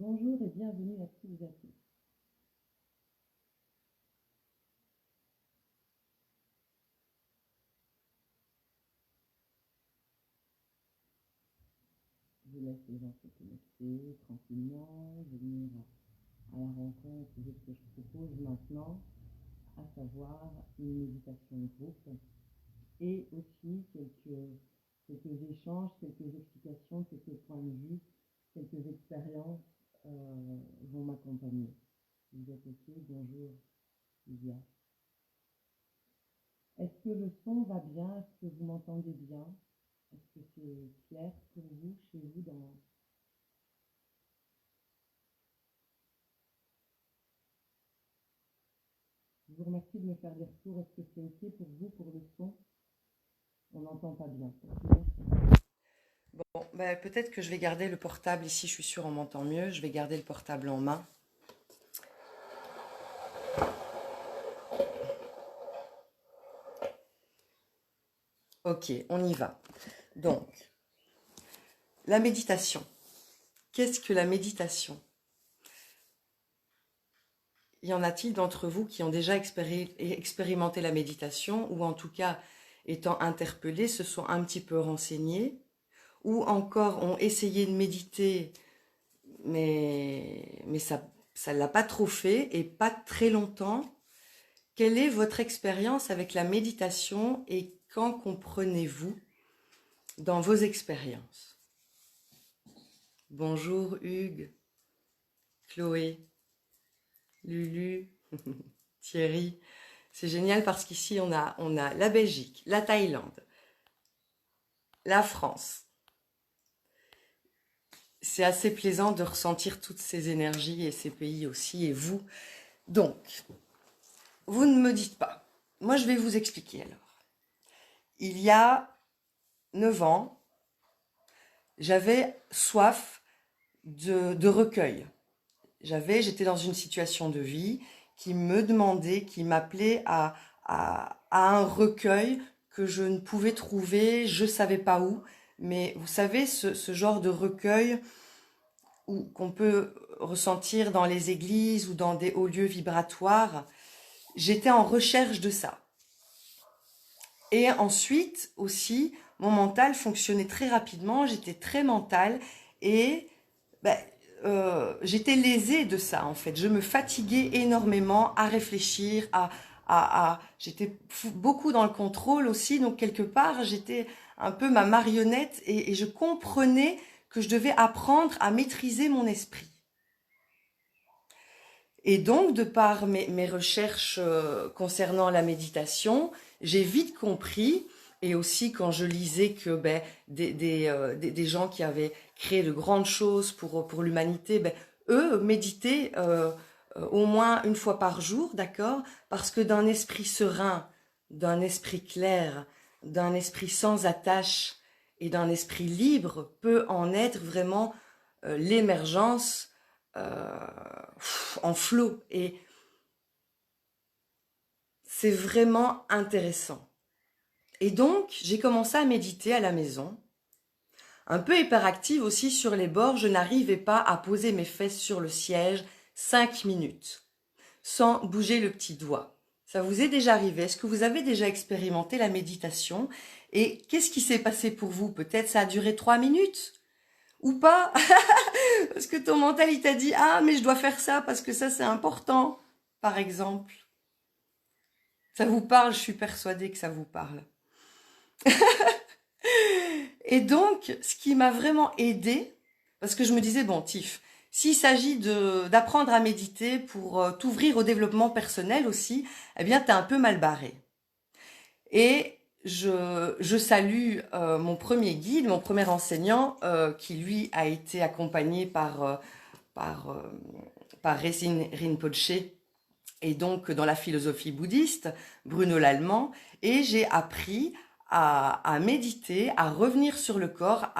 Bonjour et bienvenue à toutes et à tous. Je laisse les gens se connecter tranquillement, venir à la rencontre de ce que je propose maintenant, à savoir une méditation de groupe et aussi quelques échanges, quelques explications, quelques points de vue, quelques expériences vont m'accompagner. Vous êtes OK? Bonjour, Lydia. Est-ce que le son va bien? Est-ce que vous m'entendez bien? Est-ce que c'est clair pour vous, chez vous, dans... Je vous remercie de me faire des retours. Est-ce que c'est OK pour vous, pour le son? On n'entend pas bien. Bon, ben, peut-être que je vais garder le portable ici, je suis sûre on m'entend mieux. Je vais garder le portable en main. Ok, on y va. Donc, la méditation. Qu'est-ce que la méditation? Y en a-t-il d'entre vous qui ont déjà expérimenté la méditation ou en tout cas, étant interpellés, se sont un petit peu renseignés ou encore ont essayé de méditer mais ça l'a pas trop fait et pas très longtemps. Quelle est votre expérience avec la méditation et qu'en comprenez-vous dans vos expériences? Bonjour Hugues, Chloé, Lulu, Thierry. C'est génial parce qu'ici on a la Belgique, la Thaïlande, la France. C'est assez plaisant de ressentir toutes ces énergies et ces pays aussi et vous. Donc, vous ne me dites pas. Moi, je vais vous expliquer alors. Il y a 9 ans, j'avais soif de recueil. J'étais dans une situation de vie qui me demandait, qui m'appelait à un recueil que je ne pouvais trouver, je ne savais pas où. Mais vous savez, ce genre de recueil qu'on peut ressentir dans les églises ou dans des hauts lieux vibratoires, j'étais en recherche de ça. Et ensuite aussi, mon mental fonctionnait très rapidement, j'étais très mentale et ben, j'étais lésée de ça en fait. Je me fatiguais énormément à réfléchir, j'étais beaucoup dans le contrôle aussi, donc quelque part j'étais un peu ma marionnette et je comprenais que je devais apprendre à maîtriser mon esprit. Et donc, de par mes recherches concernant la méditation, j'ai vite compris, et aussi quand je lisais que des gens qui avaient créé de grandes choses pour l'humanité, eux méditaient au moins une fois par jour, d'accord? Parce que d'un esprit serein, d'un esprit clair, d'un esprit sans attache et d'un esprit libre peut en être vraiment l'émergence en flot. Et c'est vraiment intéressant. Et donc, j'ai commencé à méditer à la maison. Un peu hyperactive aussi sur les bords, je n'arrivais pas à poser mes fesses sur le siège 5 minutes, sans bouger le petit doigt. Ça vous est déjà arrivé? Est-ce que vous avez déjà expérimenté la méditation? Et qu'est-ce qui s'est passé pour vous? Peut-être ça a duré 3 minutes? Ou pas? Parce que ton mental, il t'a dit, ah, mais je dois faire ça parce que ça, c'est important, par exemple. Ça vous parle, je suis persuadée que ça vous parle. Et donc, ce qui m'a vraiment aidée, parce que je me disais, bon, Tiff, s'il s'agit d'apprendre à méditer pour t'ouvrir au développement personnel aussi, eh bien, t'es un peu mal barré. Et je salue mon premier guide, mon premier enseignant, qui lui a été accompagné par, euh, par Rezin Rinpoche, et donc dans la philosophie bouddhiste, Bruno Lallemand, et j'ai appris à méditer, à revenir sur le corps,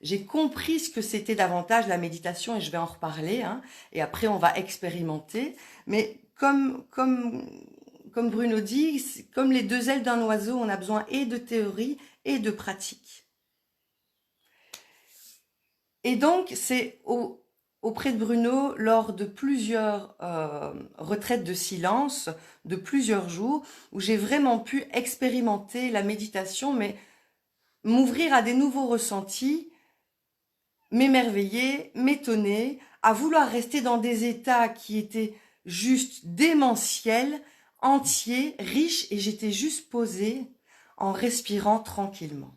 j'ai compris ce que c'était davantage la méditation, et je vais en reparler, hein, et après on va expérimenter, mais comme Bruno dit, comme les deux ailes d'un oiseau, on a besoin et de théorie et de pratique. Et donc, c'est auprès de Bruno lors de plusieurs retraites de silence, de plusieurs jours, où j'ai vraiment pu expérimenter la méditation, mais m'ouvrir à des nouveaux ressentis, m'émerveiller, m'étonner, à vouloir rester dans des états qui étaient juste démentiels, entiers, riches, et j'étais juste posée en respirant tranquillement,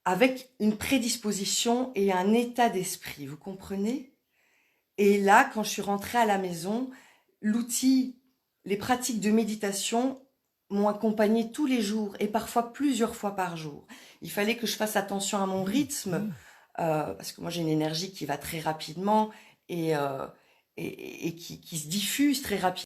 avec une prédisposition et un état d'esprit, vous comprenez? Et là, quand je suis rentrée à la maison, l'outil, les pratiques de méditation m'ont accompagnée tous les jours et parfois plusieurs fois par jour. Il fallait que je fasse attention à mon rythme, parce que moi j'ai une énergie qui va très rapidement et qui se diffuse très rapidement.